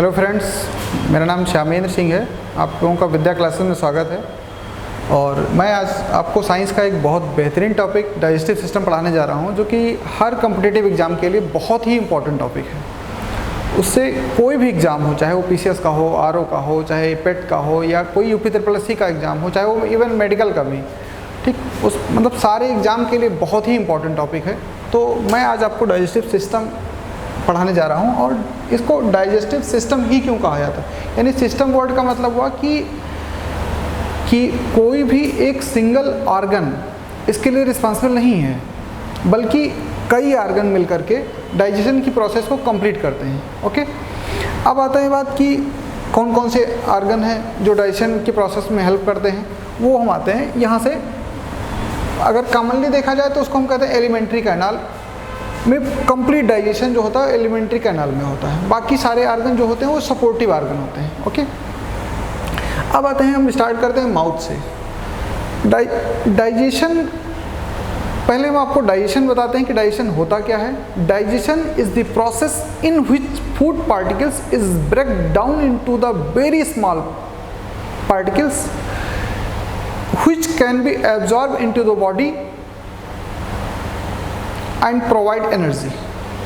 Hello friends, मेरा नाम श्यामेंद्र सिंह है। आप लोगों का विद्या क्लासेस में स्वागत है। और मैं आज आपको साइंस का एक बहुत बेहतरीन टॉपिक डाइजेस्टिव सिस्टम पढ़ाने जा रहा हूं, जो कि हर कॉम्पिटिटिव एग्ज़ाम के लिए बहुत ही इंपॉर्टेंट टॉपिक है। उससे कोई भी एग्ज़ाम हो, चाहे वो पीसीएस का हो, आरओ का हो, चाहे पेट का हो, या कोई यूपी ट्रिपल का एग्ज़ाम हो, चाहे वो इवन मेडिकल का भी, ठीक, उस मतलब सारे एग्ज़ाम के लिए बहुत ही इंपॉर्टेंट टॉपिक है। तो मैं आज आपको डाइजेस्टिव सिस्टम पढ़ाने जा रहा हूँ। और इसको डाइजेस्टिव सिस्टम ही क्यों कहा जाता है, यानी सिस्टम वर्ड का मतलब हुआ कि कोई भी एक सिंगल ऑर्गन इसके लिए रिस्पॉन्सिबल नहीं है, बल्कि कई ऑर्गन मिलकर के डाइजेशन की प्रोसेस को कंप्लीट करते हैं। ओके, अब आता है बात कि कौन कौन से ऑर्गन हैं जो डाइजेशन की प्रोसेस में हेल्प करते हैं। वो हम आते हैं यहाँ से। अगर कॉमनली देखा जाए तो उसको हम कहते हैं एलिमेंट्री कैनाल में कंप्लीट डाइजेशन जो होता है एलिमेंट्री कैनाल में होता है। बाकी सारे ऑर्गन जो होते हैं वो सपोर्टिव ऑर्गन होते हैं। ओके, अब आते हैं, हम स्टार्ट करते हैं माउथ से। डाइजेशन, पहले हम आपको डाइजेशन बताते हैं कि डाइजेशन होता क्या है। Digestion is the process in which food particles is break down into the very small particles which can be absorbed into the body and provide energy.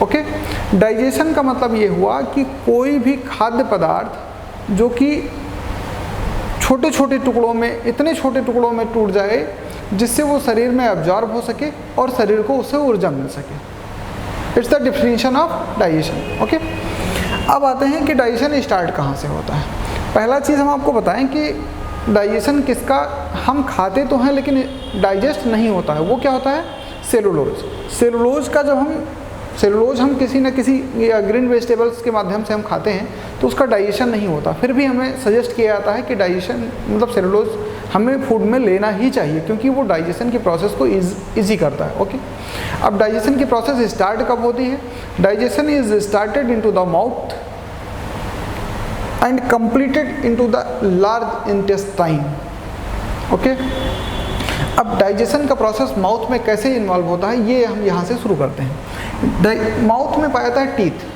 Okay, digestion का मतलब ये हुआ कि कोई भी खाद्य पदार्थ जो कि छोटे छोटे टुकड़ों में, इतने छोटे टुकड़ों में टूट जाए जिससे वो शरीर में एब्जॉर्ब हो सके और शरीर को उससे ऊर्जा मिल सके। It's the definition of digestion. Okay, अब आते हैं कि डाइजेशन स्टार्ट कहाँ से होता है। पहला चीज़ हम आपको बताएं कि डाइजेशन किसका, हम खाते तो हैं लेकिन डाइजेस्ट नहीं होता है। वो क्या होता है? सेलुलोज। सेलुलोज का जब सेलुलोज हम किसी न किसी ग्रीन वेजिटेबल्स के माध्यम से हम खाते हैं तो उसका डाइजेशन नहीं होता। फिर भी हमें सजेस्ट किया जाता है कि डाइजेशन मतलब सेलुलोज हमें फूड में लेना ही चाहिए, क्योंकि वो डाइजेशन की प्रोसेस को ईजी करता है। ओके, अब डाइजेशन की प्रोसेस स्टार्ट कब होती है? Digestion is started into the mouth and completed into the large intestine. Okay, अब डाइजेशन का प्रोसेस माउथ में कैसे इन्वॉल्व होता है ये हम यहाँ से शुरू करते हैं। माउथ में पाया जाता है टीथ।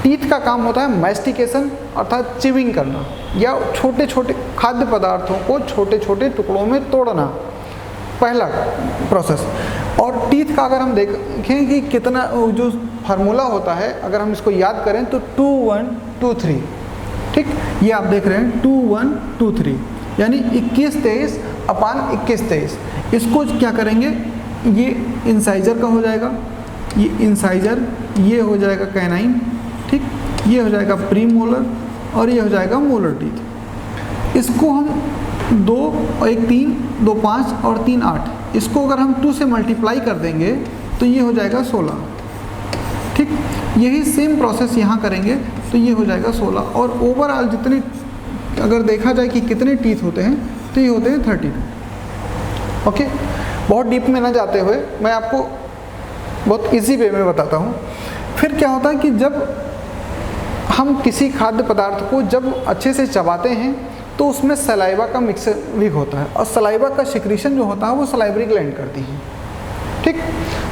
टीथ का काम होता है मैस्टिकेशन अर्थात चिविंग करना, या छोटे छोटे खाद्य पदार्थों को छोटे छोटे टुकड़ों में तोड़ना, पहला प्रोसेस। और टीथ का अगर हम देखें कि कितना जो फार्मूला होता है, अगर हम इसको याद करें तो 2 1 2 3, ठीक, ये आप देख रहे हैं 2 1 2 3, यानी 21 23 अपान 21 23। इसको क्या करेंगे, ये इंसाइजर का हो जाएगा, ये इंसाइजर, ये हो जाएगा कैनाइन, ठीक, ये हो जाएगा प्री मोलर और ये हो जाएगा मोलर टीथ। इसको हम 2 और 1 3, 2 5 और 3 8, इसको अगर हम 2 से मल्टीप्लाई कर देंगे तो ये हो जाएगा 16, ठीक। यही सेम प्रोसेस यहाँ करेंगे तो ये हो जाएगा 16। और ओवरऑल जितने अगर देखा जाए कि कितने टीथ होते हैं तो ये होते हैं 32। ओके, बहुत डीप में ना जाते हुए मैं आपको बहुत इजी वे में बताता हूँ। फिर क्या होता है कि जब हम किसी खाद्य पदार्थ को जब अच्छे से चबाते हैं तो उसमें सलाइवा का मिक्सिंग होता है, और सलाइवा का सिक्रीशन जो होता है वो सलाइवरी ग्लैंड करती है, ठीक।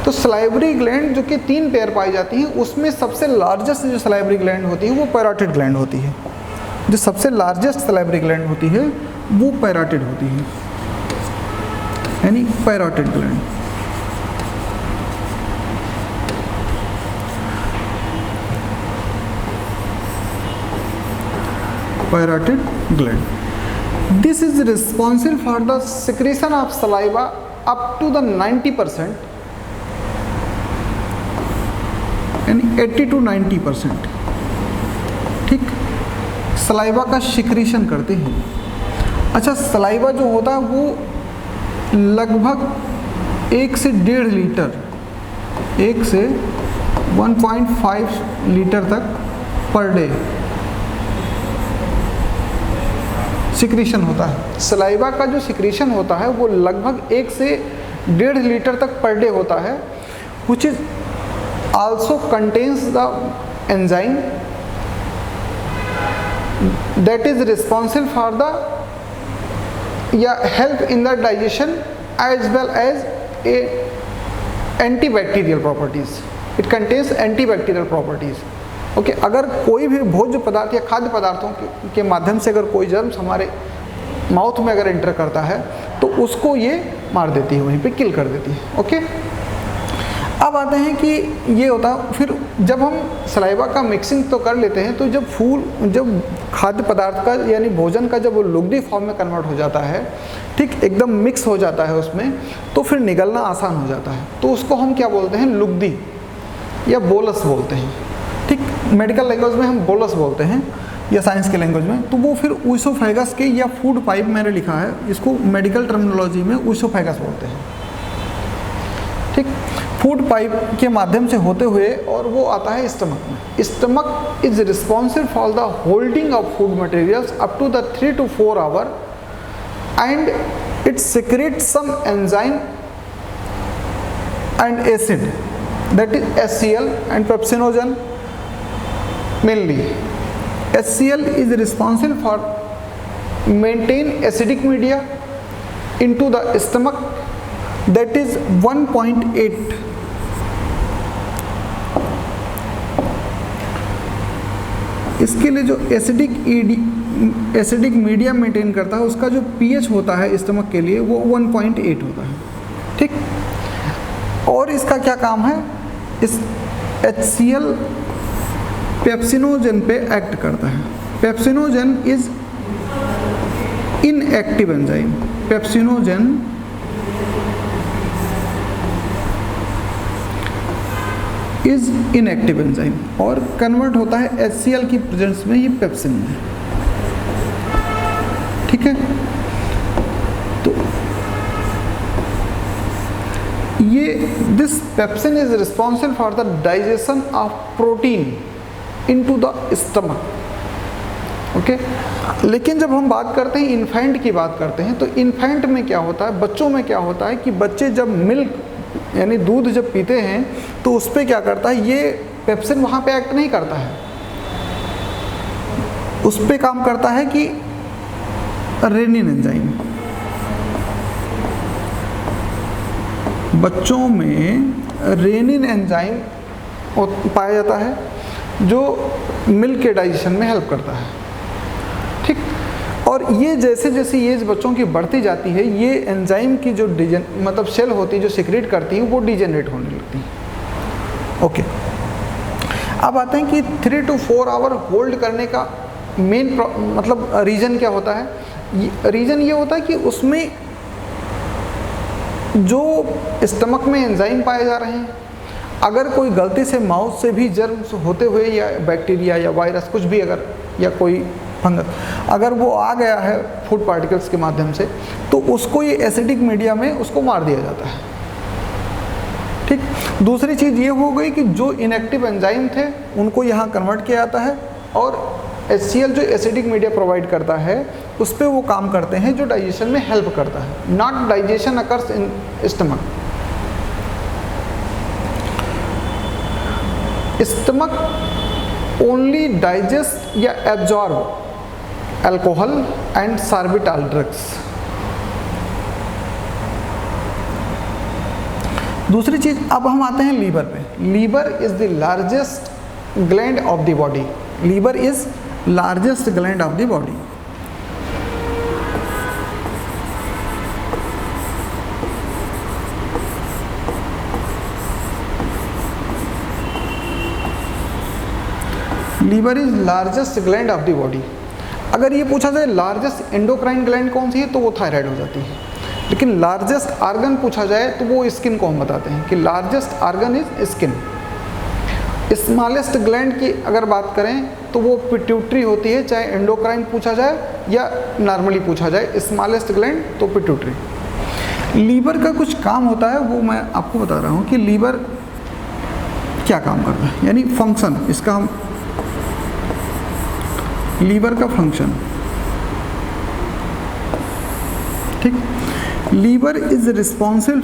तो सलाइवरी ग्लैंड जो कि 3 पेयर पाई जाती हैं, उसमें सबसे लार्जेस्ट जो सलाइवरी ग्लैंड होती है वो पैराटिड ग्लैंड होती है। जो सबसे लार्जेस्ट सलाइवरी ग्लैंड होती है वो पैराटिड होती है, यानी parotid gland. Parotid gland, this is responsible for the secretion of saliva up to the 90%, यानी 80 to 90%, ठीक, सलाइवा का सिक्रीशन करते हैं। अच्छा, सलाइवा जो होता है वो लगभग 1 से 1.5 लीटर, 1 से 1.5 लीटर तक पर डे सिक्रीशन होता है। सलाइवा का जो सिक्रीशन होता है वो लगभग 1 से 1.5 लीटर तक पर डे होता है, which is also contains the enzyme that is responsible for the help in the digestion as well as a antibacterial properties. It contains antibacterial properties. Okay, अगर कोई भी भोज्य पदार्थ या खाद्य पदार्थों के माध्यम से अगर कोई जर्म्स हमारे माउथ में अगर एंटर करता है तो उसको ये मार देती है, वहीं पे किल कर देती है। ओके, अब आते हैं कि ये होता है, फिर जब हम सलाइवा का मिक्सिंग तो कर लेते हैं, तो जब खाद्य पदार्थ का यानी भोजन का जब वो लुगदी फॉर्म में कन्वर्ट हो जाता है, ठीक, एकदम मिक्स हो जाता है उसमें, तो फिर निगलना आसान हो जाता है। तो उसको हम क्या बोलते हैं, लुगदी या बोलस बोलते हैं। ठीक, मेडिकल लैंग्वेज में हम बोलस बोलते हैं या साइंस के लैंग्वेज में। तो वो फिर ऊसोफेगस के या फूड पाइप मैंने लिखा है, इसको मेडिकल टर्मिनोलॉजी में ऊसोफेगस बोलते हैं। ठीक, फूड पाइप के माध्यम से होते हुए और वो आता है स्टमक में। Stomach is responsible for the holding of food materials up to the 3 to 4 hour and it secretes some enzyme and acid, that is HCl and pepsinogen mainly. HCl is responsible for maintain acidic media into the stomach, that is 1.8. इसके लिए जो acidic media maintain करता है, उसका जो pH होता है stomach के लिए वो 1.8 होता है। ठीक, और इसका क्या काम है, इस HCl पेप्सिनोजन पे एक्ट करता है। Pepsinogen is inactive enzyme. Pepsinogen is inactive enzyme और कन्वर्ट होता है HCl की प्रेजेंस में ये पेप्सिन में। ठीक है, तो ये this pepsin is responsible for the digestion of protein into the stomach. Okay, लेकिन जब हम बात करते हैं इन्फेंट की बात करते हैं, तो इन्फेंट में क्या होता है, बच्चों में क्या होता है कि बच्चे जब मिल्क यानी दूध जब पीते हैं तो उस पर क्या करता है, ये पेप्सिन वहाँ पे एक्ट नहीं करता है, उस पर काम करता है कि रेनिन एंजाइम। बच्चों में रेनिन एंजाइम पाया जाता है जो मिल्क के डाइजेशन में हेल्प करता है। ठीक, और ये जैसे जैसे एज बच्चों की बढ़ती जाती है, ये एंजाइम की जो मतलब सेल होती है जो सिक्रेट करती है, वो डिजेनरेट होने लगती है। ओके, अब आते हैं कि 3 to 4 आवर होल्ड करने का मेन मतलब रीज़न क्या होता है। रीज़न ये होता है कि उसमें जो स्टमक में एंजाइम पाए जा रहे हैं, अगर कोई गलती से माउथ से भी जर्म्स होते हुए या बैक्टीरिया या वायरस कुछ भी अगर या कोई फंगस अगर वो आ गया है फूड पार्टिकल्स के माध्यम से, तो उसको ये एसिडिक मीडिया में उसको मार दिया जाता है। ठीक, दूसरी चीज़ ये हो गई कि जो इनएक्टिव एंजाइम थे उनको यहाँ कन्वर्ट किया जाता है, और HCl जो एसिडिक मीडिया प्रोवाइड करता है उस पर वो काम करते हैं जो डाइजेशन में हेल्प करता है। Not digestion occurs in stomach. Stomach only digest या absorb alcohol and sorbitol drugs. दूसरी चीज, अब हम आते हैं लीवर पे। Liver is the largest gland of the body. Liver is largest gland of the body. Liver is largest gland of the body. अगर ये पूछा जाए लार्जेस्ट एंडोक्राइन ग्लैंड कौन सी है, तो वो थायराइड हो जाती है। लेकिन लार्जेस्ट आर्गन पूछा जाए तो वो स्किन को हम बताते हैं कि largest organ is skin. Smallest gland की अगर बात करें तो वो पिट्यूटरी होती है, चाहे एंडोक्राइन पूछा जाए या नॉर्मली पूछा जाए। स्मॉलेस्ट ग्लैंड तो पिट्यूटरी। लीवर का कुछ काम होता है, वो मैं आपको बता रहा हूँ कि लीवर क्या काम करता है, यानी फंक्शन इसका। हम लीवर का फंक्शन, ठीक, liver is responsible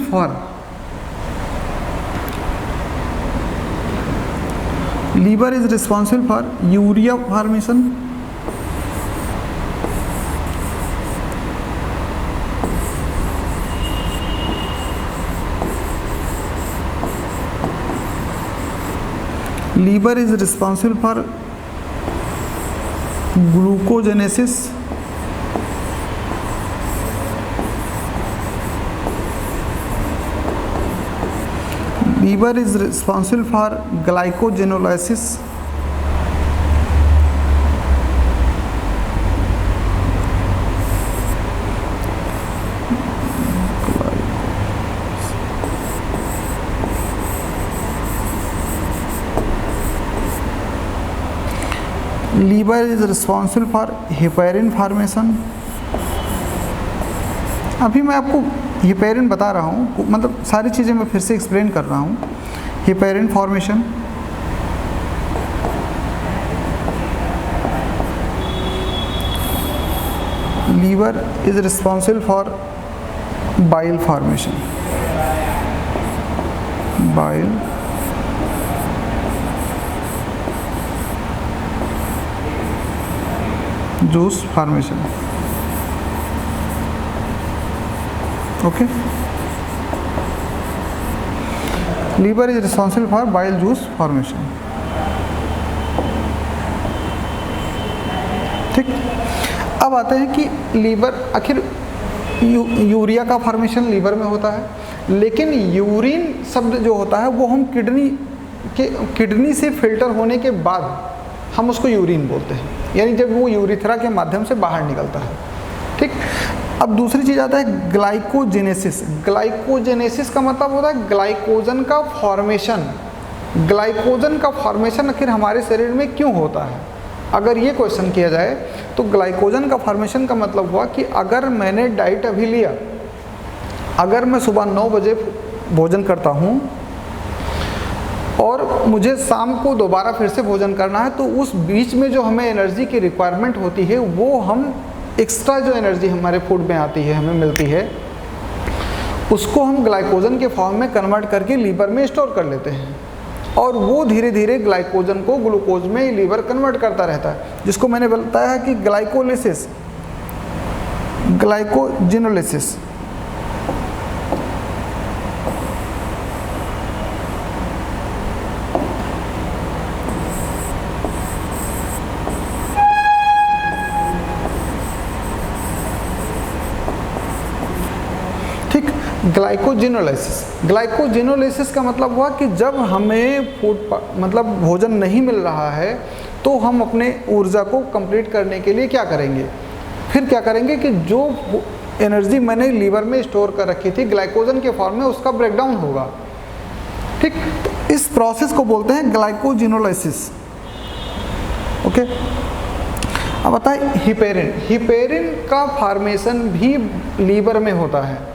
for urea formation, liver is responsible for glucogenesis, liver is responsible for glycogenolysis, liver is responsible for heparin formation. अभी मैं आपको हेपेरिन बता रहा हूँ, मतलब सारी चीज़ें मैं फिर से एक्सप्लेन कर रहा हूँ। Heparin formation, liver is responsible for bile formation, bile juice formation. Okay, liver is responsible for bile juice formation. ठीक, अब आते हैं कि लीवर आखिर यूरिया का फॉर्मेशन लीवर में होता है, लेकिन यूरिन शब्द जो होता है वो हम किडनी से फिल्टर होने के बाद हम उसको यूरिन बोलते हैं, यानी जब वो यूरिथ्रा के माध्यम से बाहर निकलता है। ठीक, अब दूसरी चीज़ आता है ग्लाइकोजेनेसिस। ग्लाइकोजेनेसिस का मतलब होता है ग्लाइकोजन का फॉर्मेशन। ग्लाइकोजन का फॉर्मेशन आखिर हमारे शरीर में क्यों होता है? अगर ये क्वेश्चन किया जाए तो ग्लाइकोजन का फॉर्मेशन का मतलब हुआ कि अगर मैंने डाइट अभी लिया, अगर मैं सुबह 9 बजे भोजन करता हूँ और मुझे शाम को दोबारा फिर से भोजन करना है, तो उस बीच में जो हमें एनर्जी की रिक्वायरमेंट होती है वो हम एक्स्ट्रा जो एनर्जी हमारे फूड में आती है, हमें मिलती है, उसको हम ग्लाइकोजन के फॉर्म में कन्वर्ट करके लीवर में स्टोर कर लेते हैं और वो धीरे धीरे ग्लाइकोजन को ग्लूकोज में लीवर कन्वर्ट करता रहता है, जिसको मैंने बताया है कि ग्लाइकोलिसिस, ग्लाइकोजिनोलिसिस। ग्लाइकोजिनोलाइसिस, ग्लाइकोजिनोलाइसिस का मतलब हुआ कि जब हमें फूड मतलब भोजन नहीं मिल रहा है तो हम अपने ऊर्जा को कंप्लीट करने के लिए क्या करेंगे, फिर क्या करेंगे कि जो एनर्जी मैंने लीवर में स्टोर कर रखी थी ग्लाइकोजन के फॉर्म में, उसका ब्रेकडाउन होगा। ठीक, तो इस प्रोसेस को बोलते हैं ग्लाइकोजिनोलाइसिस। ओके, अब बताए हिपेरिन। हिपेरिन का फॉर्मेशन भी लीवर में होता है।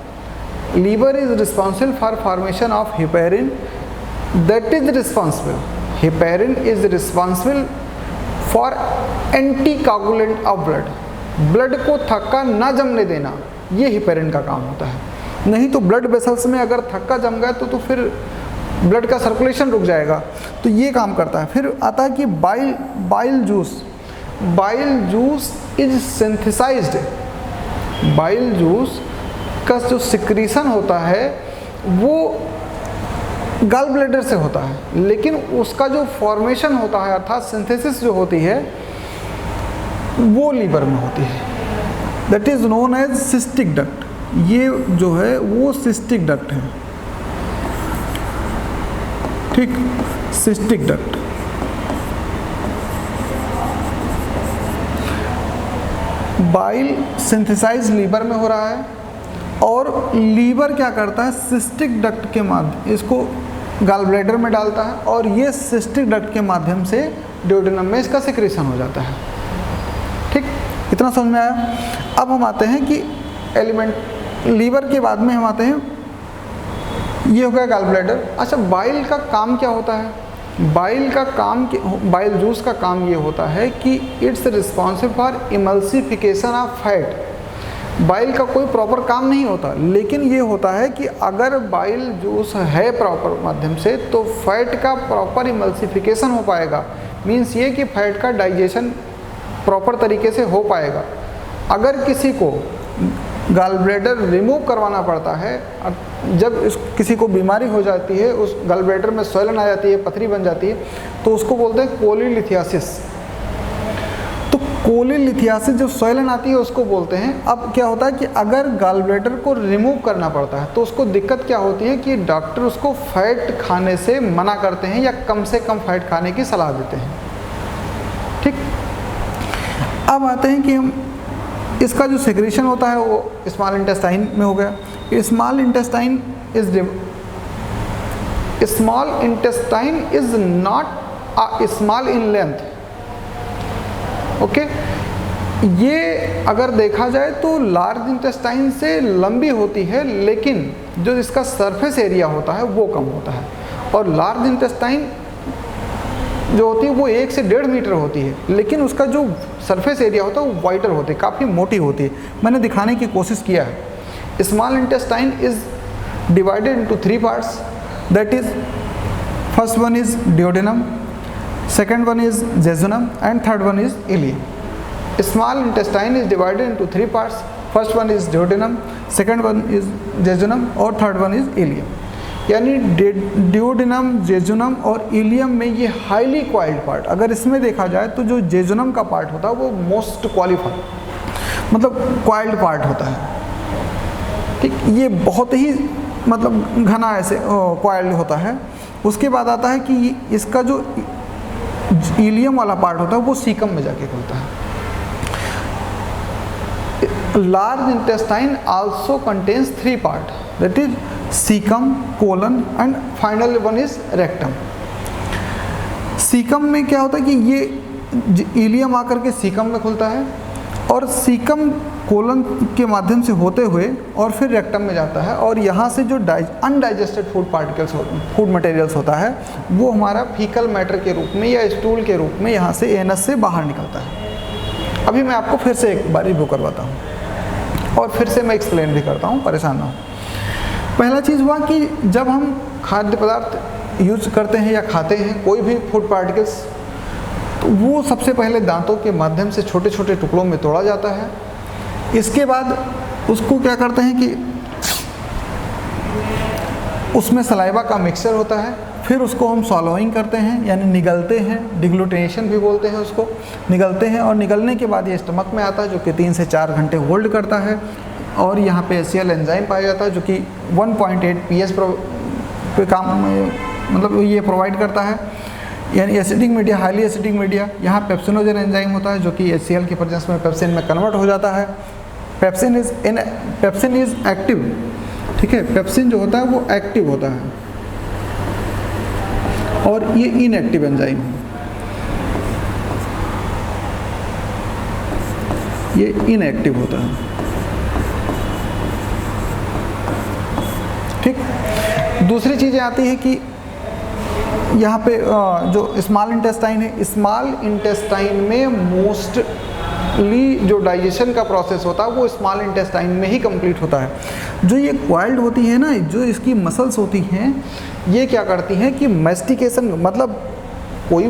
Liver is responsible for formation of heparin that is responsible, heparin is responsible for anti coagulant of blood, blood को थक्का ना जमने देना, ये हिपेरिन का काम होता है। नहीं तो ब्लड वेसल्स में अगर थक्का जम गया तो फिर ब्लड का सर्कुलेशन रुक जाएगा, तो ये काम करता है। फिर आता है कि bile juice. Bile juice is synthesised, bile juice का जो सिक्रीशन होता है वो गॉल ब्लैडर से होता है, लेकिन उसका जो फॉर्मेशन होता है अर्थात सिंथेसिस जो होती है वो लीवर में होती है। That is known as cystic duct. ये जो है वो सिस्टिक डक्ट है। ठीक, cystic duct. Bile synthesise liver में हो रहा है और लीवर क्या करता है, सिस्टिक डक्ट के माध्यम इसको गॉल ब्लैडर में डालता है और ये सिस्टिक डक्ट के माध्यम से ड्यूडेनम में इसका सिक्रेशन हो जाता है। ठीक, इतना समझ में आया। अब हम आते हैं कि एलिमेंट लीवर के बाद में हम आते हैं, ये हो गया गॉल ब्लैडर। अच्छा, बाइल का काम क्या होता है? बाइल का काम, बाइल जूस का काम ये होता है कि it's responsible for emulsification of fat. Bile का कोई प्रॉपर काम नहीं होता, लेकिन ये होता है कि अगर बाइल जूस है प्रॉपर माध्यम से तो फैट का प्रॉपर इमल्सिफिकेशन हो पाएगा। मीन्स ये कि फैट का डाइजेशन प्रॉपर तरीके से हो पाएगा। अगर किसी को गॉल ब्लैडर रिमूव करवाना पड़ता है। जब किसी को बीमारी हो जाती है, उस गॉल ब्लैडर में स्वैलन आ जाती है, पथरी बन जाती है, तो उसको बोलते हैं कोलीलिथियासिस। तो कोलीलिथियासिस जो स्वैलन आती है उसको बोलते हैं। अब क्या होता है कि अगर गॉल ब्लैडर को रिमूव करना पड़ता है तो उसको दिक्कत क्या होती है कि डॉक्टर उसको फैट खाने से मना करते हैं या कम से कम फैट खाने की सलाह देते हैं। ठीक, अब आते हैं कि हम इसका जो सेक्रेशन होता है वो स्मॉल इंटेस्टाइन में हो गया। Small intestine is not small in length. Okay, ये अगर देखा जाए तो लार्ज इंटेस्टाइन से लंबी होती है, लेकिन जो इसका सरफेस एरिया होता है वो कम होता है। और लार्ज इंटेस्टाइन जो होती है वो 1 से 1.5 मीटर होती है, लेकिन उसका जो सरफेस एरिया होता है वो वाइडर होती है, काफ़ी मोटी होती है। मैंने दिखाने की कोशिश किया है। Small intestine is divided into 3 parts, that is first one is duodenum, second one is jejunum and third one is ilium. Small intestine is divided into 3 parts, first one is duodenum, second one is jejunum और third one is ilium. यानी duodenum, jejunum और ilium में ये highly coiled part, अगर इसमें देखा जाए तो जो जेजुनम का पार्ट होता है वो मोस्ट क्वालिफाइड, मतलब क्वाइल्ड पार्ट होता है। ठीक, ये बहुत ही मतलब घना ऐसे क्वाइल्ड होता है। उसके बाद आता है कि इसका जो इलियम वाला पार्ट होता है वो सीकम में जाके खुलता है। Large intestine also contains 3 part, that is caecum, colon and final one is rectum. Caecum में क्या होता है कि ये इलियम आकर के सीकम में खुलता है और सीकम कोलन के माध्यम से होते हुए और फिर रेक्टम में जाता है, और यहाँ से जो undigested food particles, food materials होता है वो हमारा फीकल मैटर के रूप में या स्टूल के रूप में यहाँ से एनस से बाहर निकलता है। अभी मैं आपको फिर से एक बार रिव्यू करवाता हूँ और फिर से मैं एक्सप्लेन भी करता हूँ, परेशान ना हो। पहला चीज़ हुआ कि जब हम खाद्य पदार्थ यूज करते हैं या खाते हैं कोई भी फूड पार्टिकल्स, तो वो सबसे पहले दांतों के माध्यम से छोटे छोटे टुकड़ों में तोड़ा जाता है। इसके बाद उसको क्या करते हैं कि उसमें सलाइवा का मिक्सचर होता है, फिर उसको हम सॉलोइंग करते हैं यानी निगलते हैं, डिग्लूटेशन भी बोलते हैं उसको, निगलते हैं और निगलने के बाद ये स्टमक में आता है जो कि 3 से 4 घंटे होल्ड करता है, और यहाँ पे एसियल एंजाइम पाया जाता है जो कि 1.8 pH पे काम मतलब ये प्रोवाइड करता है, यानी acidic media, highly acidic media. यहाँ पेप्सिनोजन एंजाइम होता है जो कि HCl के प्रेजेंस में पेप्सिन में कन्वर्ट हो जाता है। पेप्सिन इज एक्टिव, ठीक है, पेप्सिन जो होता है वो एक्टिव होता है और ये इनएक्टिव एंजाइम है, ये इनएक्टिव होता है। ठीक, दूसरी चीज़ें आती है कि यहाँ पे जो स्मॉल इंटेस्टाइन है, स्मॉल इंटेस्टाइन में मोस्टली जो डाइजेशन का प्रोसेस होता है वो स्मॉल इंटेस्टाइन में ही कंप्लीट होता है। जो ये क्वाइल्ड होती है ना, जो इसकी मसल्स होती हैं, ये क्या करती हैं कि मैस्टिकेशन, मतलब कोई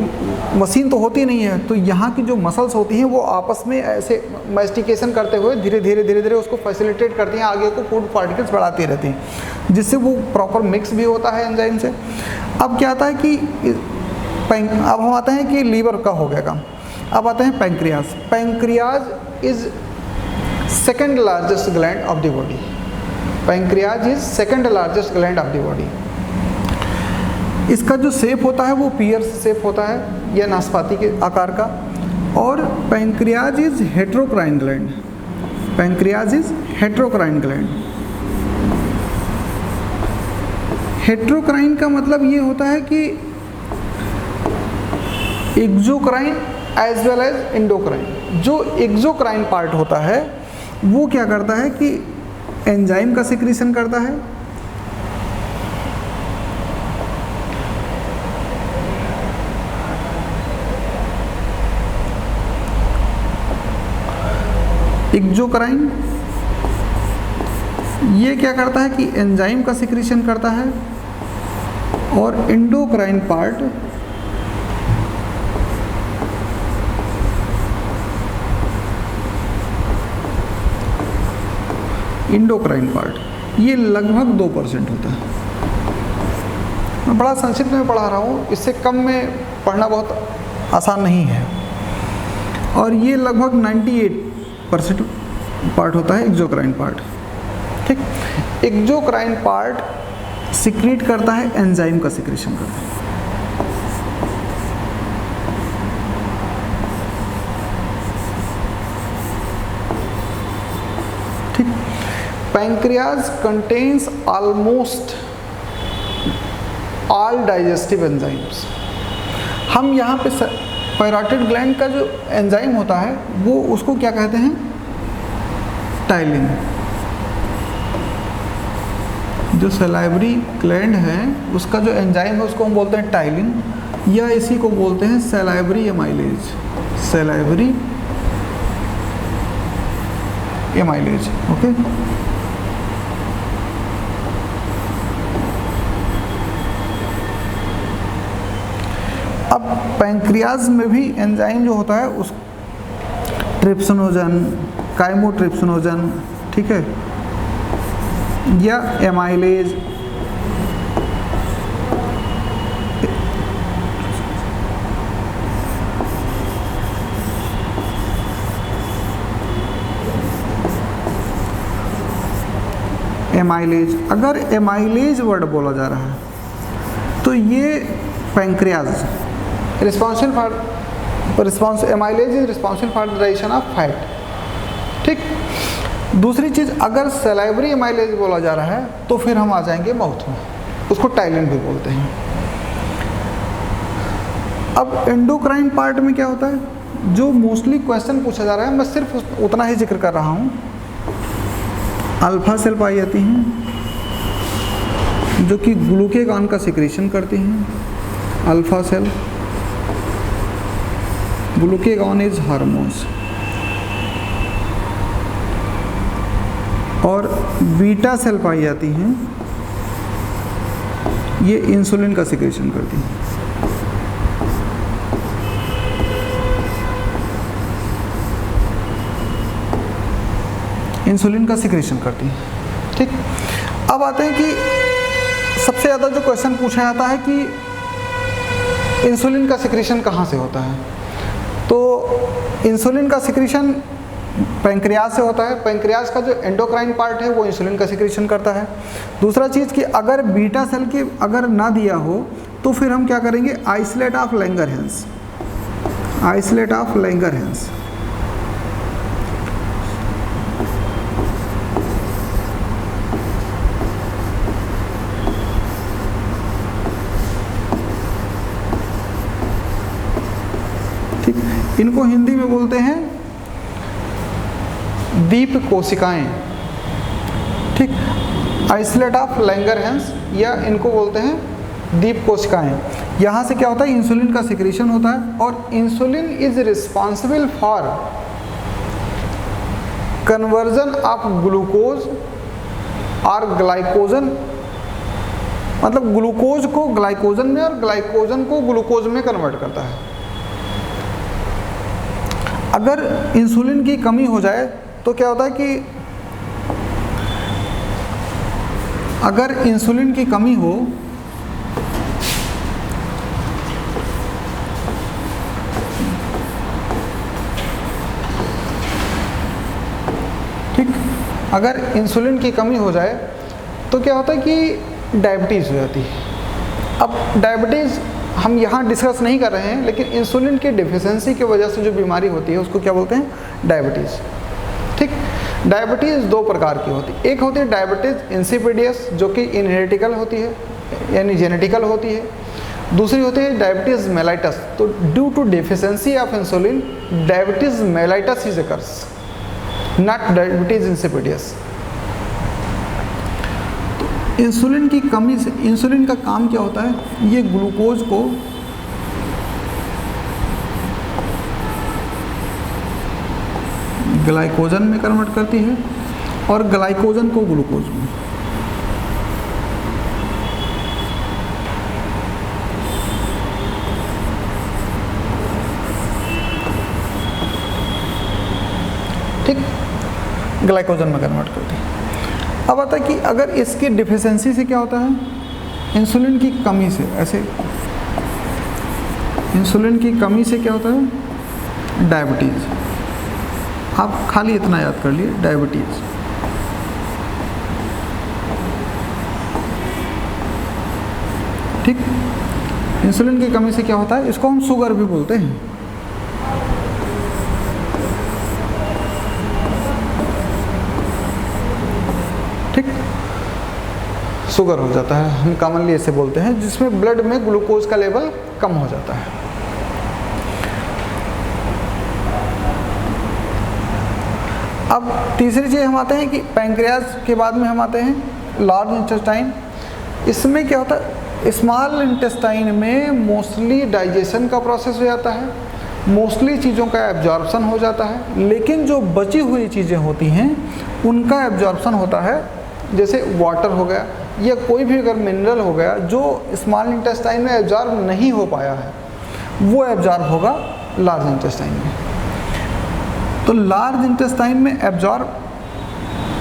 मशीन तो होती नहीं है, तो यहाँ की जो मसल्स होती हैं वो आपस में ऐसे मैस्टिकेशन करते हुए धीरे धीरे उसको फैसिलिटेट करती हैं, आगे को फूड पार्टिकल्स बढ़ाती रहती हैं, जिससे वो प्रॉपर मिक्स भी होता है एंजाइम से। अब क्या आता है कि अब हम आते हैं कि लीवर का हो गया काम, अब आते हैं pancreas. Pancreas is second largest gland of the body. Pancreas is second largest gland of the body. इसका जो शेप होता है वो पियर शेप होता है या नाशपाती के आकार का, और pancreas is heterocrine gland. Pancreas is heterocrine gland. Heterocrine का मतलब ये होता है कि exocrine as well as endocrine. जो एक्सोक्राइन पार्ट होता है वो क्या करता है कि एंजाइम का सिक्रीशन करता है, एक्सोक्राइन ये क्या करता है कि एंजाइम का सिक्रीशन करता है, और एंडोक्राइन पार्ट इंडोक्राइन पार्ट, ये लगभग 2% होता है। मैं बड़ा संक्षिप्त में पढ़ा रहा हूँ, इससे कम में पढ़ना बहुत आसान नहीं है। और ये लगभग 98% पार्ट होता है एक्सोक्राइन पार्ट। ठीक, एक्सोक्राइन पार्ट सिक्रीट करता है, एंजाइम का सिक्रेशन करता है। ठीक, pancreas contains almost all digestive enzymes. हम यहाँ पे पैराइटिड ग्लैंड का जो एंजाइम होता है वो उसको क्या कहते हैं, टाइलिन। जो सलाइवरी ग्लैंड है उसका जो एंजाइम है उसको हम बोलते हैं टाइलिन, या इसी को बोलते हैं salivary amylase. Salivary amylase, okay. अब पैंक्रियाज में भी एंजाइम जो होता है उस ट्रिप्सिनोजन, काइमोट्रिप्सिनोजन, ठीक है, या एमाइलेज, एमाइलेज। अगर एमाइलेज वर्ड बोला जा रहा है तो ये pancreas responsible for amylase is responsible for the digestion of fat. ठीक, दूसरी चीज़, अगर सलाइवरी एमाइलेज बोला जा रहा है तो फिर हम आ जाएंगे माउथ में, उसको टाइलिन भी बोलते हैं। अब एंडोक्राइन पार्ट में क्या होता है, जो मोस्टली क्वेश्चन पूछा जा रहा है मैं सिर्फ उतना ही जिक्र कर रहा हूँ। अल्फा सेल पाई जाती हैं जो कि ग्लूकेगॉन का सिक्रेशन करती हैं। Alpha cell, glucagon is hormones. और बीटा सेल पाई जाती हैं, ये इंसुलिन का सिक्रेशन करती हैं। इंसुलिन का सिक्रेशन करती हैं। ठीक, अब आते हैं कि सबसे ज़्यादा जो क्वेश्चन पूछा जाता है कि इंसुलिन का सिक्रेशन कहाँ से होता है। तो इंसुलिन का सिक्रेशन पैंक्रियाज से होता है। पैंक्रियाज का जो एंडोक्राइन पार्ट है वो इंसुलिन का सिक्रेशन करता है। दूसरा चीज़ कि अगर बीटा सेल की अगर ना दिया हो तो फिर हम क्या करेंगे, isolate of Langerhans. Isolate of Langerhans, ठीक, इनको हिंदी में बोलते हैं दीप कोशिकाएं। ठीक, आइसोलेट ऑफ लैंगरहैंस या इनको बोलते हैं दीप कोशिकाएं। यहाँ से क्या होता है, इंसुलिन का सिक्रेशन होता है और insulin is responsible for conversion of glucose और ग्लाइकोजन, मतलब ग्लूकोज को ग्लाइकोजन में और ग्लाइकोजन को ग्लूकोज में कन्वर्ट करता है। अगर इंसुलिन की कमी हो जाए तो क्या होता है कि अगर इंसुलिन की कमी हो ठीक, अगर इंसुलिन की कमी हो जाए तो क्या होता है कि डायबिटीज़ हो जाती है। अब डायबिटीज़ हम यहाँ डिस्कस नहीं कर रहे हैं, लेकिन इंसुलिन की डिफिशियंसी की वजह से जो बीमारी होती है उसको क्या बोलते हैं, डायबिटीज़। ठीक, डायबिटीज़ दो प्रकार की होती है। एक होती है डायबिटीज़ इंसिपिडियस जो कि इनहेरिटिकल होती है यानी जेनेटिकल होती है। दूसरी होती है डायबिटीज़ मेलाइटस। तो due to deficiency of insulin diabetes mellitus is occurs, not diabetes insipidus. Insulin की कमी से, इंसुलिन का काम क्या होता है, ये ग्लूकोज को ग्लाइकोजन में कन्वर्ट करती है और ग्लाइकोजन को ग्लूकोज में। ठीक, ग्लाइकोजन में कन्वर्ट करती है। अब आता है कि अगर इसकी डिफिशियंसी से क्या होता है, इंसुलिन की कमी से, ऐसे इंसुलिन की कमी से क्या होता है, डायबिटीज़। आप खाली इतना याद कर लिए, डायबिटीज़। ठीक, इंसुलिन की कमी से क्या होता है, इसको हम शुगर भी बोलते हैं। ठीक, शुगर हो जाता है, हम कॉमनली ऐसे बोलते हैं, जिसमें ब्लड में ग्लूकोज का लेवल कम हो जाता है। अब तीसरी चीज़ हम आते हैं कि पैंक्रियाज के बाद में हम आते हैं लार्ज इंटेस्टाइन। इसमें क्या होता है, स्मॉल इंटेस्टाइन में मोस्टली डाइजेशन का प्रोसेस हो जाता है, मोस्टली चीज़ों का एब्जॉर्प्शन हो जाता है, लेकिन जो बची हुई चीज़ें होती हैं उनका एब्जॉर्प्शन होता है, जैसे वाटर हो गया या कोई भी अगर मिनरल हो गया जो स्मॉल इंटेस्टाइन में एब्जॉर्ब नहीं हो पाया है, वो एब्जॉर्ब होगा लार्ज इंटेस्टाइन में। तो लार्ज इंटेस्टाइन में एब्जॉर्ब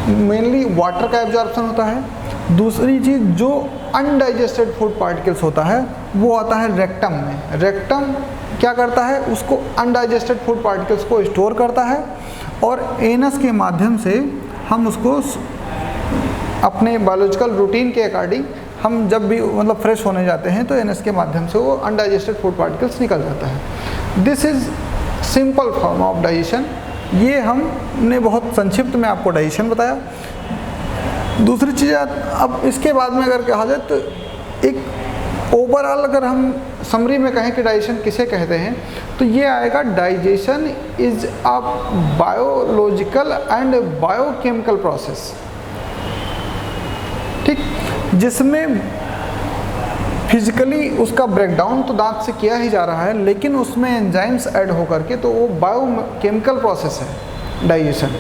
मेनली वाटर का एब्जॉर्प्शन होता है। दूसरी चीज़, जो अनडाइजेस्टेड फूड पार्टिकल्स होता है वो आता है रेक्टम में। रेक्टम क्या करता है, उसको अनडाइजेस्टेड फूड पार्टिकल्स को स्टोर करता है, और एनस के माध्यम से हम उसको अपने बायोलॉजिकल रूटीन के अकॉर्डिंग हम जब भी मतलब फ्रेश होने जाते हैं तो एनस के माध्यम से वो अनडाइजेस्टेड फूड पार्टिकल्स निकल जाता है। This is simple form of digestion. ये हमने बहुत संक्षिप्त में आपको डाइजेशन बताया। दूसरी चीज़, अब इसके बाद में अगर कहा जाए तो एक ओवरऑल अगर हम समरी में कहें कि डाइजेशन किसे कहते हैं, तो ये आएगा, digestion is a biological and biochemical process. ठीक, जिसमें फिजिकली उसका ब्रेकडाउन तो दांत से किया ही जा रहा है, लेकिन उसमें एंजाइम्स ऐड होकर के, तो वो बायोकेमिकल प्रोसेस है डाइजेशन।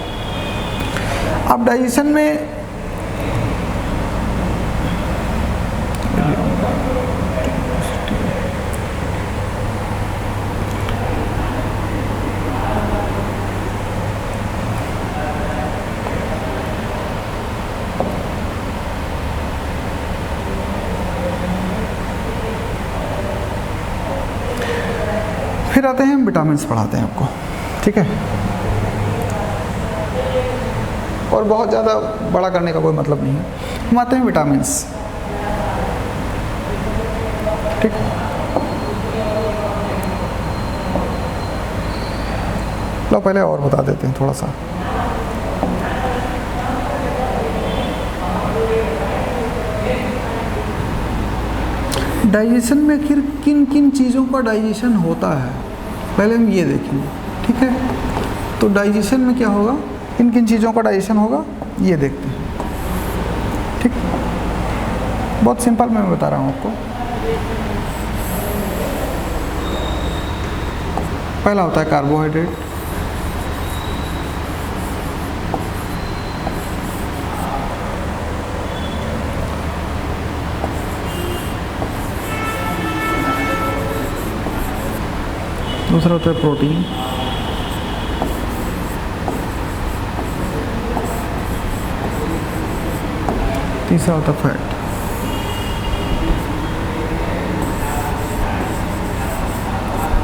अब डाइजेशन में फिर आते हैं विटामिन्स पढ़ाते हैं आपको, ठीक है। और बहुत ज़्यादा बड़ा करने का कोई मतलब नहीं है। हम आते हैं विटामिन्स, ठीक। लो पहले और बता देते हैं थोड़ा सा। डाइजेशन में आखिर किन किन चीज़ों का डाइजेशन होता है, पहले हम ये देखेंगे, ठीक है। तो डाइजेशन में क्या होगा, किन किन चीज़ों का डाइजेशन होगा, ये देखते हैं, ठीक। बहुत सिंपल मैं बता रहा हूँ आपको। पहला होता है कार्बोहाइड्रेट, दूसरा होता है प्रोटीन, तीसरा होता है फैट।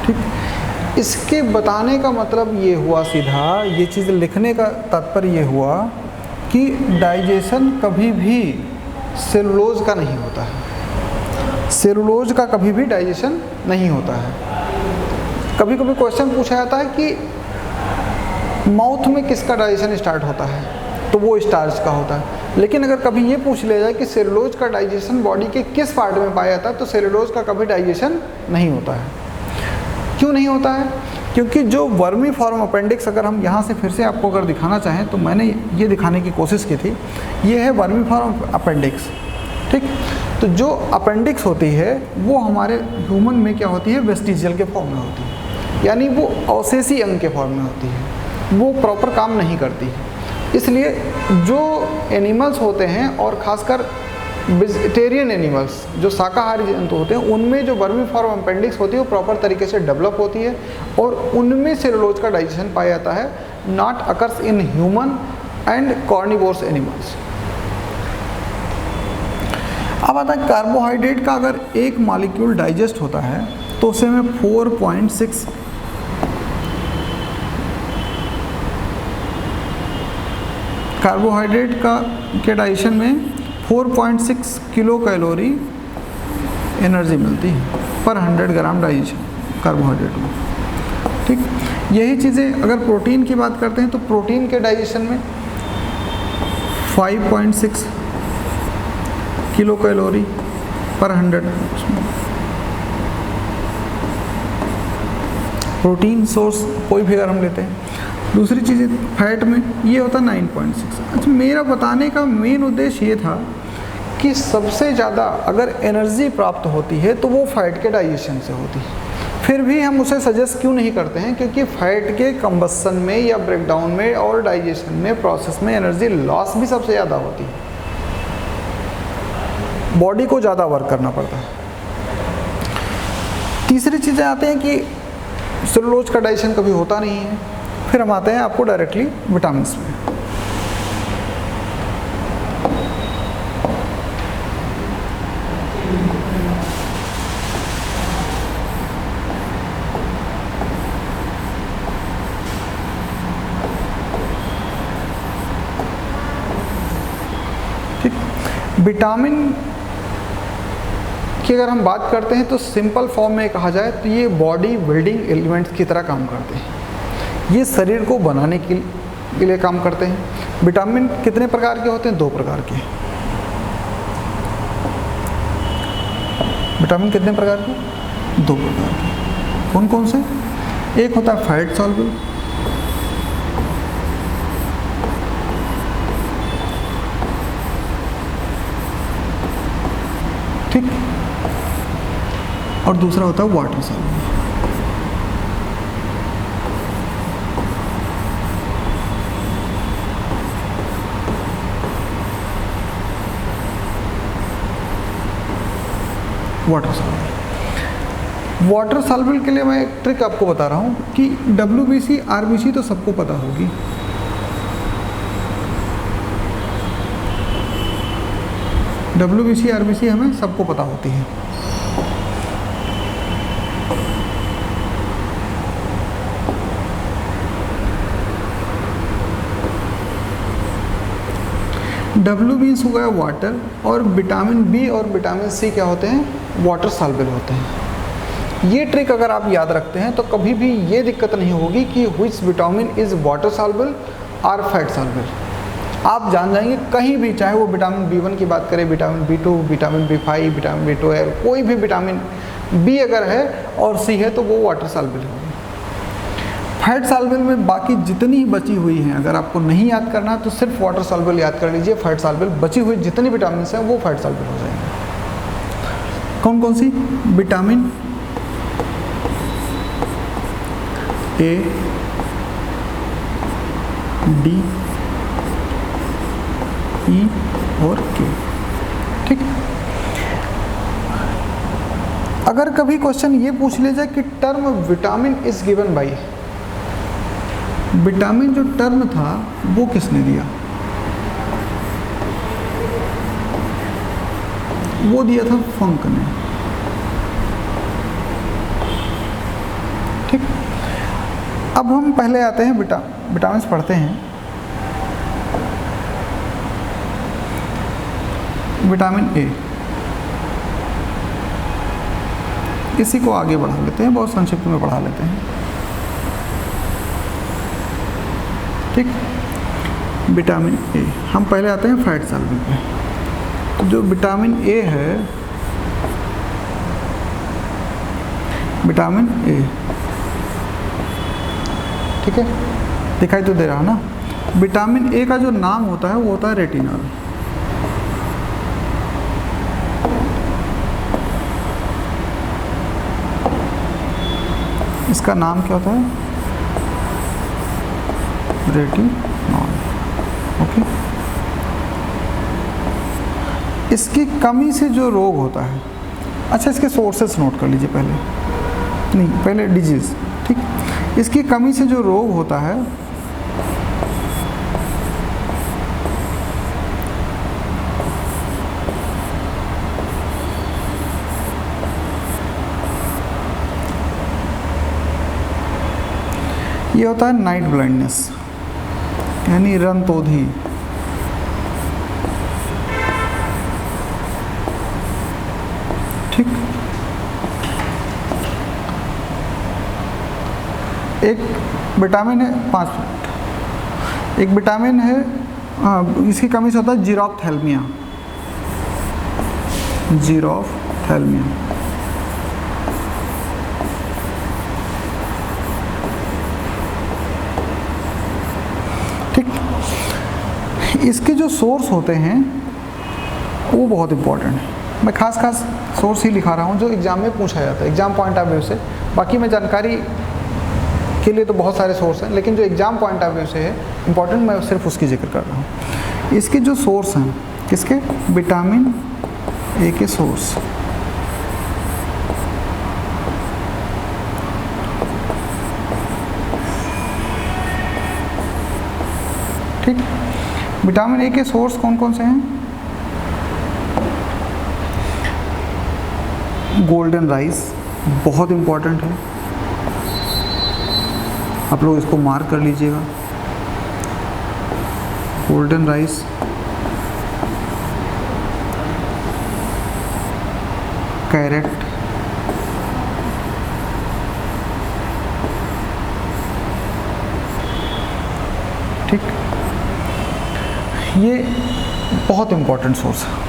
ठीक, इसके बताने का मतलब ये हुआ, सीधा ये चीज़ लिखने का तात्पर्य ये हुआ कि डाइजेशन कभी भी सेलुलोज का नहीं होता है। सेलुलोज का कभी भी डाइजेशन नहीं होता है। कभी कभी क्वेश्चन पूछा जाता है कि माउथ में किसका डाइजेशन स्टार्ट होता है, तो वो स्टार्च का होता है। लेकिन अगर कभी ये पूछ लिया जाए कि सेलुलोज का डाइजेशन बॉडी के किस पार्ट में पाया जाता है, तो सेलुलोज का कभी डाइजेशन नहीं होता है। क्यों नहीं होता है? क्योंकि जो वर्मी फॉर्म अपेंडिक्स, अगर हम यहाँ से फिर से आपको अगर दिखाना चाहें तो मैंने ये दिखाने की कोशिश की थी, ये है वर्मी फॉर्म अपेंडिक्स, ठीक। तो जो अपेंडिक्स होती है वो हमारे ह्यूमन में क्या होती है, वेस्टिजियल के फॉर्म में होती है, यानी वो अवशेषी अंग के फॉर्म में होती है, वो प्रॉपर काम नहीं करती है। इसलिए जो एनिमल्स होते हैं और ख़ासकर वेजिटेरियन एनिमल्स, जो शाकाहारी जंतु होते हैं, उनमें जो वर्मी फॉर्म अपेंडिक्स होती है वो प्रॉपर तरीके से डेवलप होती है और उनमें सेलुलोज का डाइजेशन पाया जाता है। Not occurs in human and carnivorous animals, अब आता है कार्बोहाइड्रेट का अगर एक मॉलिक्यूल डाइजेस्ट होता है तो उसे हमें 4.6 कार्बोहाइड्रेट का के डाइजेशन में 4.6 किलो कैलोरी एनर्जी मिलती है पर 100 ग्राम डाइजेशन कार्बोहाइड्रेट में। ठीक, यही चीज़ें अगर प्रोटीन की बात करते हैं तो प्रोटीन के डाइजेशन में 5.6 किलो कैलोरी पर 100 प्रोटीन सोर्स कोई भी अगर हम लेते हैं। दूसरी चीज़ फैट में ये होता है 9.6। अच्छा, मेरा बताने का मेन उद्देश्य ये था कि सबसे ज़्यादा अगर एनर्जी प्राप्त होती है तो वो फैट के डाइजेशन से होती है। फिर भी हम उसे सजेस्ट क्यों नहीं करते हैं? क्योंकि फैट के कंबसन में या ब्रेकडाउन में और डाइजेशन में प्रोसेस में एनर्जी लॉस भी सबसे ज़्यादा होती है, बॉडी को ज़्यादा वर्क करना पड़ता है। तीसरी चीज़ें आते हैं कि सेलुलोज का डाइजेशन कभी होता नहीं है। फिर हम आते हैं आपको डायरेक्टली विटामिन में। विटामिन की अगर हम बात करते हैं तो सिंपल फॉर्म में कहा जाए तो ये बॉडी बिल्डिंग एलिमेंट्स की तरह काम करते हैं। ये शरीर को बनाने के लिए काम करते हैं। विटामिन कितने प्रकार के होते हैं? 2 प्रकार के। विटामिन कितने प्रकार के? 2 प्रकार के। कौन कौन से? एक होता है फैट सॉल्युबल, ठीक, और दूसरा होता है water soluble. Water soluble, water soluble के लिए मैं एक ट्रिक आपको बता रहा हूँ कि WBC RBC तो सबको पता होगी। WBC RBC हमें सबको पता होती है। W मीन्स हो गया वाटर, और विटामिन B और विटामिन C क्या होते हैं? वाटर सॉल्युबल होते हैं। ये ट्रिक अगर आप याद रखते हैं तो कभी भी ये दिक्कत नहीं होगी कि which vitamin is water soluble और फैट सॉल्युबल। आप जान जाएंगे कहीं भी, चाहे वो विटामिन B1 की बात करें, vitamin B2, vitamin B5, vitamin B12, कोई भी विटामिन B अगर है और C है तो वो वाटर सॉल्युबल होगी। फैट सॉल्युबल में बाकी जितनी बची हुई हैं, अगर आपको नहीं याद करना तो सिर्फ वाटर सॉल्युबल याद कर लीजिए। फैट सॉल्युबल बची हुई जितनी विटामिन हैं वो फैट सॉल्युबल हो जाएंगे। कौन कौन सी? विटामिन A, D, E और K। ठीक, अगर कभी क्वेश्चन ये पूछ ले जाए कि term vitamin is given by, vitamin जो टर्म था वो किसने दिया? वो दिया था फंक ने। ठीक, अब हम पहले आते हैं विटामिन पढ़ते हैं। विटामिन A, इसी को आगे बढ़ा लेते हैं, बहुत संक्षिप्त में पढ़ा लेते हैं। ठीक, विटामिन A। हम पहले आते हैं फैट सॉल्युबल पे। तो जो विटामिन A है, विटामिन A, ठीक है, दिखाई तो दे रहा है ना। विटामिन A का जो नाम होता है वो होता है रेटिनॉल। इसका नाम क्या होता है? रेटिनॉल। ओके, इसकी कमी से जो रोग होता है, अच्छा इसके सोर्सेस नोट कर लीजिए पहले, नहीं पहले डिजीज़। ठीक, इसकी कमी से जो रोग होता है ये होता है नाइट ब्लाइंडनेस, यानी रंतोधी। ठीक, एक विटामिन है, 5 मिनट, एक विटामिन है, इसकी कमी से होता है जीरोफ्थैल्मिया। जीरोफ्थैल्मिया, ठीक। इसके जो सोर्स होते हैं वो बहुत इंपॉर्टेंट है। मैं खास सोर्स ही लिखा रहा हूँ जो एग्ज़ाम में पूछा जाता है, एग्ज़ाम पॉइंट ऑफ व्यू से। बाकी मैं जानकारी के लिए तो बहुत सारे सोर्स हैं, लेकिन जो एग्ज़ाम पॉइंट ऑफ व्यू से है इंपॉर्टेंट, मैं सिर्फ उसकी जिक्र कर रहा हूँ। इसके जो सोर्स हैं, किसके? विटामिन ए के सोर्स। ठीक, विटामिन ए के सोर्स कौन कौन से हैं? गोल्डन राइस बहुत इम्पॉर्टेंट है, आप लोग इसको मार्क कर लीजिएगा। गोल्डन राइस, कैरेट, ठीक, ये बहुत इम्पॉर्टेंट सोर्स है।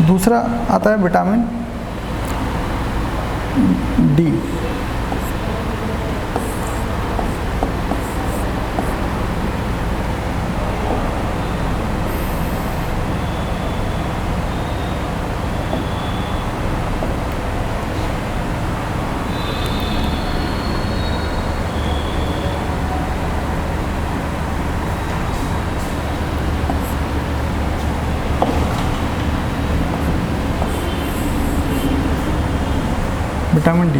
दूसरा आता है vitamin D. Vitamin D,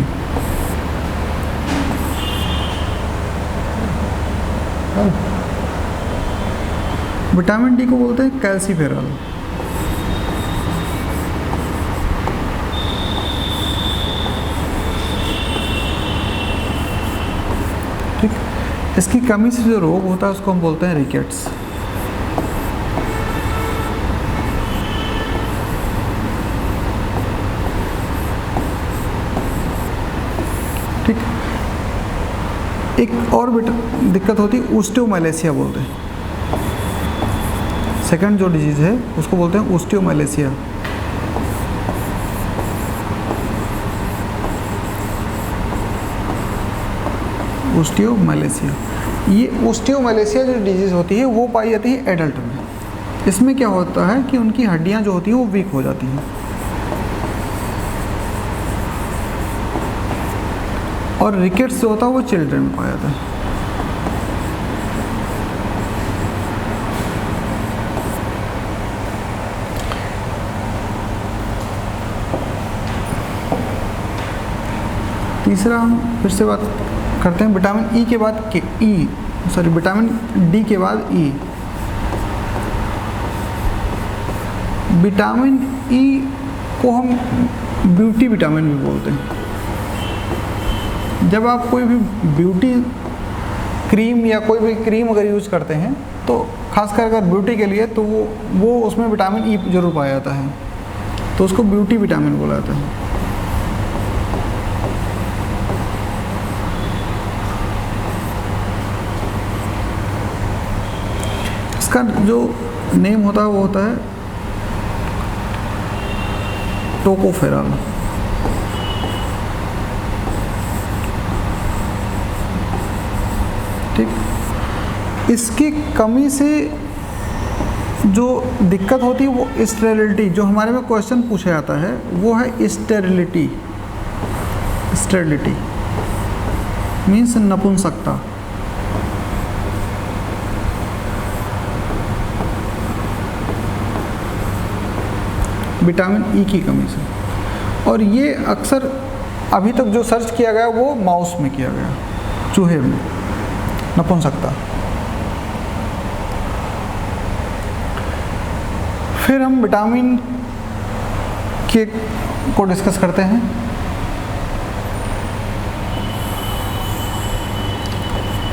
vitamin D को बोलते हैं कैल्सीफेरॉल। ठीक, इसकी कमी से जो रोग होता है उसको हम बोलते हैं रिकेट्स। ठीक, एक और दिक्कत होती है ओस्टियोमाइलेसिया बोलते हैं। सेकंड जो डिजीज़ है उसको बोलते हैं ओस्टियोमाइलेसिया। ओस्टियोमाइलेसिया, ये ओस्टियोमाइलेसिया जो डिजीज़ होती है वो पाई जाती है एडल्ट में। इसमें क्या होता है कि उनकी हड्डियां जो होती हैं वो वीक हो जाती हैं, और रिकेट्स जो होता है वो चिल्ड्रन में पाया जाता है। तीसरा हम फिर से बात करते हैं विटामिन ई के बाद विटामिन डी के बाद ई। विटामिन ई को हम ब्यूटी विटामिन भी बोलते हैं। जब आप कोई भी ब्यूटी क्रीम या कोई भी क्रीम अगर यूज़ करते हैं तो खासकर अगर ब्यूटी के लिए, तो वो उसमें विटामिन ई जरूर पाया जाता है, तो उसको ब्यूटी विटामिन बोला जाता है। इसका जो नेम होता है वो होता है टोकोफेरॉल। ठीक, इसकी कमी से जो दिक्कत होती है वो स्टेरिलिटी, जो हमारे में क्वेश्चन पूछा जाता है वो है स्टेरिलिटी। स्टेरिलिटी मीन्स नपुंसकता। विटामिन ई की कमी से, और ये अक्सर अभी तक जो सर्च किया गया वो माउस में किया गया, चूहे में, नपुंसकता। फिर हम विटामिन के को डिस्कस करते हैं।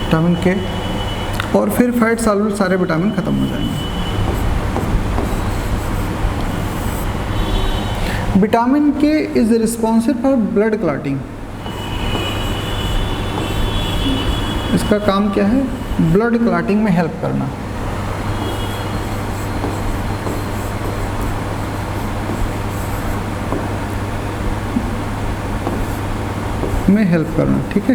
विटामिन के, और फिर फैट सॉल्युबल सारे विटामिन खत्म हो जाएंगे। विटामिन के is responsible for blood clotting. इसका काम क्या है? ब्लड क्लॉटिंग में हेल्प करना। में हेल्प करना, ठीक है,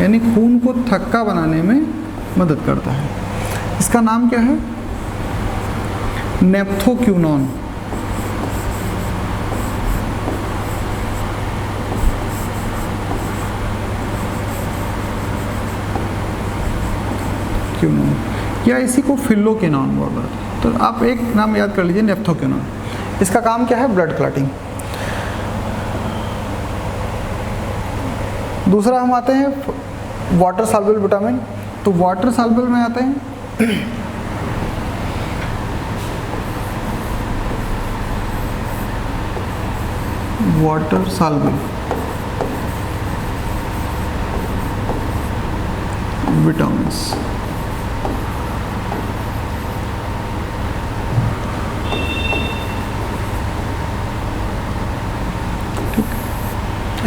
यानी खून को थक्का बनाने में मदद करता है। इसका नाम क्या है? नेप्थोक्यूनॉन। क्यूनॉन, या इसी को फिल्लोक्विनोन बोल रहा था। तो आप एक नाम याद कर लीजिए, नेप्थोक्यूनॉन। इसका काम क्या है? Blood clotting. दूसरा हम आते हैं वाटर सॉल्युबल विटामिन। तो वाटर सॉल्युबल में आते हैं वाटर सॉल्युबल विटामिन्स।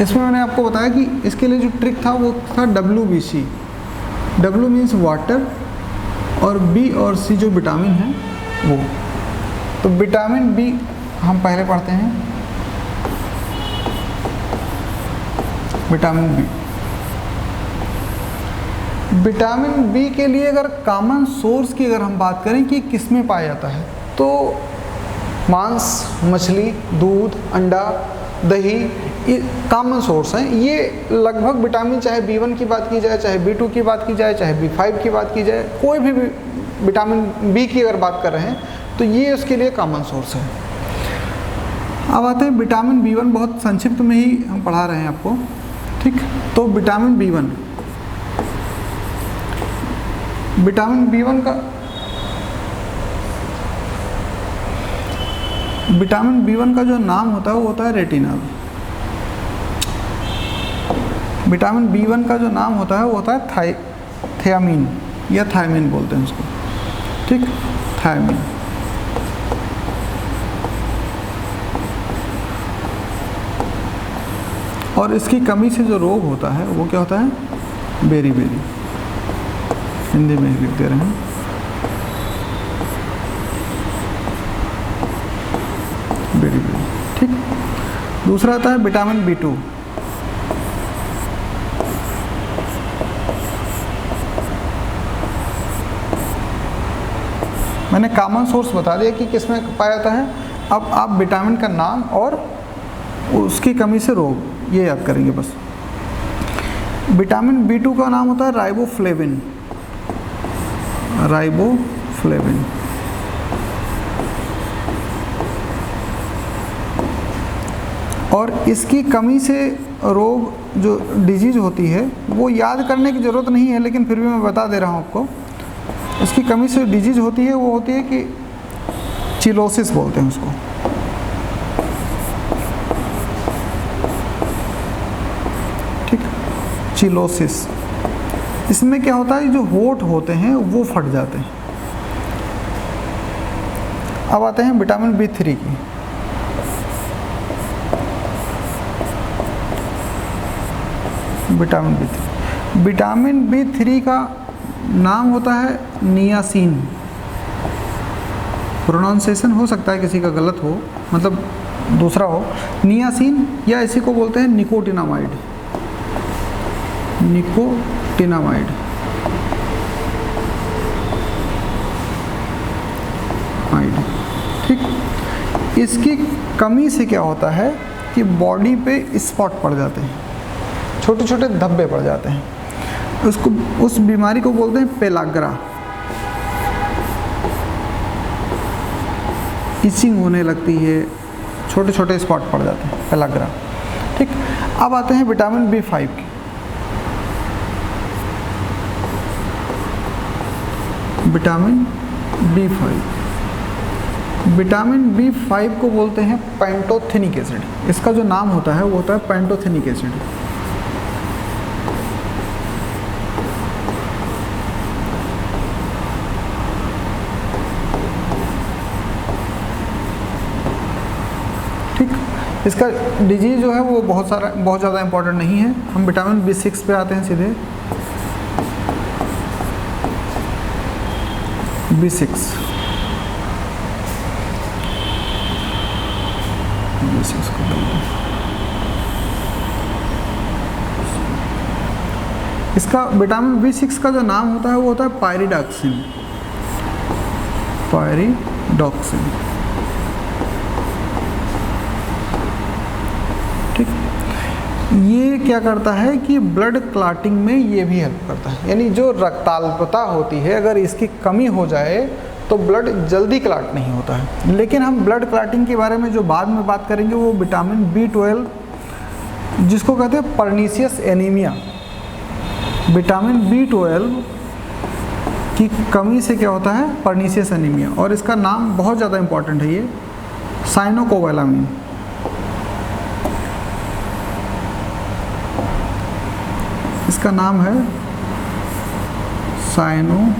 इसमें मैंने आपको बताया कि इसके लिए जो ट्रिक था वो था WBC। W मीन्स वाटर, और B और C जो विटामिन है वो। तो विटामिन B हम पहले पढ़ते हैं, विटामिन B। विटामिन B के लिए अगर कॉमन सोर्स की अगर हम बात करें कि किस में पाया जाता है, तो मांस, मछली, दूध, अंडा, दही, ये कॉमन सोर्स हैं। ये लगभग विटामिन, चाहे B1 की बात की जाए, चाहे B2 की बात की जाए, चाहे B5 की बात की जाए, कोई भी विटामिन B की अगर बात कर रहे हैं तो ये उसके लिए कॉमन सोर्स है। अब आते हैं विटामिन B1, बहुत संक्षिप्त में ही हम पढ़ा रहे हैं आपको, ठीक। तो विटामिन B1, विटामिन B1 का विटामिन B1 का जो नाम होता है वो होता है रेटिनल। विटामिन B1 का जो नाम होता है वो होता है थियामिन या थायमिन बोलते हैं उसको, ठीक, थायमिन। और इसकी कमी से जो रोग होता है वो क्या होता है? बेरी-बेरी। हिंदी में लिख दे रहे हैं, बेरी-बेरी, ठीक। दूसरा आता है विटामिन B2। मैंने कॉमन सोर्स बता दिया कि किस में पाया जाता है। अब आप विटामिन का नाम और उसकी कमी से रोग ये याद करेंगे बस। विटामिन B2 का नाम होता है राइबोफ्लेविन, राइबोफ्लेविन। और इसकी कमी से रोग जो डिजीज होती है वो याद करने की ज़रूरत नहीं है, लेकिन फिर भी मैं बता दे रहा हूँ आपको। इसकी कमी से डिजीज होती है, वो होती है कि चिलोसिस बोलते हैं उसको, ठीक, चिलोसिस। इसमें क्या होता है? जो होंठ होते हैं वो फट जाते हैं। अब आते हैं विटामिन B3 की। विटामिन B3 का नाम होता है नियासिन। प्रोनाउंसिएशन हो सकता है किसी का गलत हो, मतलब दूसरा हो, नियासिन, या इसी को बोलते हैं निकोटिनामाइड, निकोटिनामाइड। ठीक। इसकी कमी से क्या होता है कि बॉडी पे स्पॉट पड़ जाते हैं, छोटे छोटे धब्बे पड़ जाते हैं। उसको, उस बीमारी को बोलते हैं पेलाग्रा। इचिंग होने लगती है, छोटे छोटे स्पॉट पड़ जाते हैं, पेलाग्रा, ठीक। अब आते हैं विटामिन B5 की। विटामिन B5 को बोलते हैं पैंटोथेनिक एसिड। इसका जो नाम होता है वो होता है पैंटोथेनिक एसिड। इसका डिजीज जो है वो बहुत ज़्यादा इंपॉर्टेंट नहीं है। हम विटामिन B6 पे आते हैं सीधे। B6 को इसका विटामिन B6 का जो नाम होता है वो होता है पायरिडॉक्सिन। पायरिडॉक्सिन, ठीक। ये क्या करता है कि ब्लड क्लॉटिंग में ये भी हेल्प करता है, यानी जो रक्ताल्पता होती है अगर इसकी कमी हो जाए तो ब्लड जल्दी क्लॉट नहीं होता है। लेकिन हम ब्लड क्लॉटिंग के बारे में जो बाद में बात करेंगे वो विटामिन B12, जिसको कहते हैं पर्नीशियस एनीमिया। विटामिन B12 की कमी से क्या होता है, पर्नीशियस एनीमिया, और इसका नाम बहुत ज़्यादा इंपॉर्टेंट है, ये साइनोकोबालामिन। इसका नाम है साइनोकोबालामिन।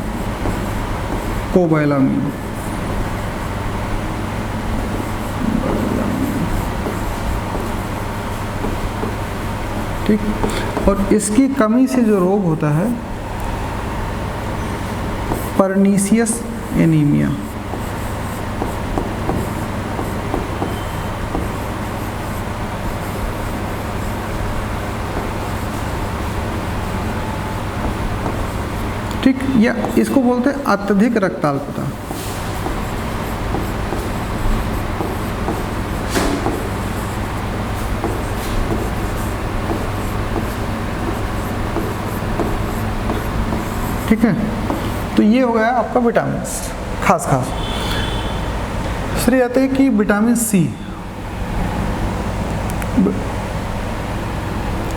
ठीक, और इसकी कमी से जो रोग होता है पर्नीशियस एनीमिया। ठीक, या इसको बोलते हैं अत्यधिक रक्ताल्पता। ठीक है, तो ये हो गया आपका विटामिन खास। फिर आते हैं कि विटामिन C।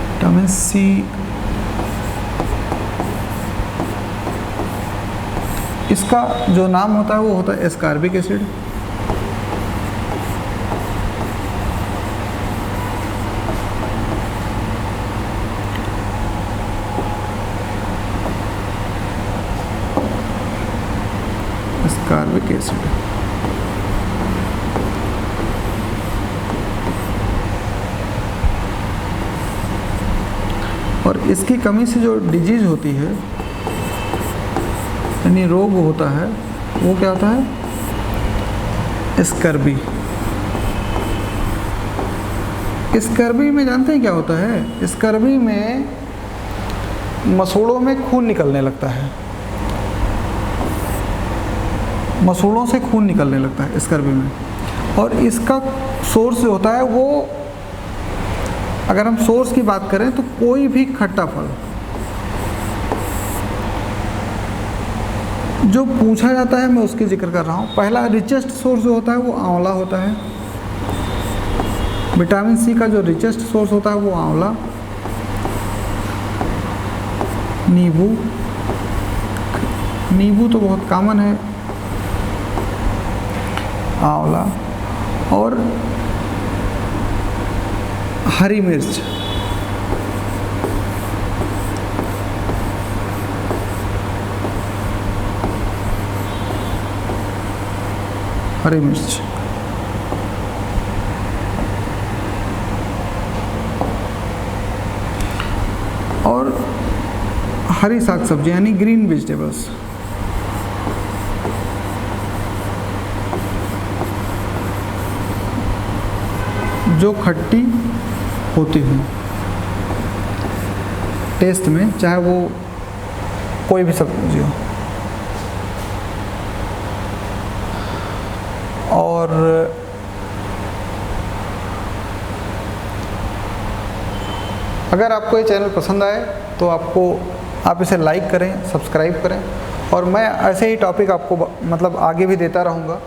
विटामिन C इसका जो नाम होता है वो होता है एस्कॉर्बिक एसिड। एस्कॉर्बिक एसिड, और इसकी कमी से जो डिजीज होती है यानी रोग होता है वो क्या होता है, स्कर्वी। स्कर्वी में जानते हैं क्या होता है, स्कर्वी में मसूड़ों में खून निकलने लगता है, मसूड़ों से खून निकलने लगता है स्कर्वी में। और इसका सोर्स जो होता है वो, अगर हम सोर्स की बात करें तो कोई भी खट्टा फल जो पूछा जाता है मैं उसकी जिक्र कर रहा हूँ। पहला रिचेस्ट सोर्स जो होता है वो आंवला होता है। विटामिन C का जो रिचेस्ट सोर्स होता है वो आंवला, नींबू, नींबू तो बहुत कॉमन है, आंवला, और हरी मिर्च। हरी मिर्च, और हरी साग सब्जी यानी ग्रीन वेजिटेबल्स। जो खट्टी होती हैं टेस्ट में, चाहे वो कोई भी सब्जी हो। और अगर आपको ये चैनल पसंद आए तो आप इसे लाइक करें, सब्सक्राइब करें, और मैं ऐसे ही टॉपिक आपको मतलब आगे भी देता रहूँगा।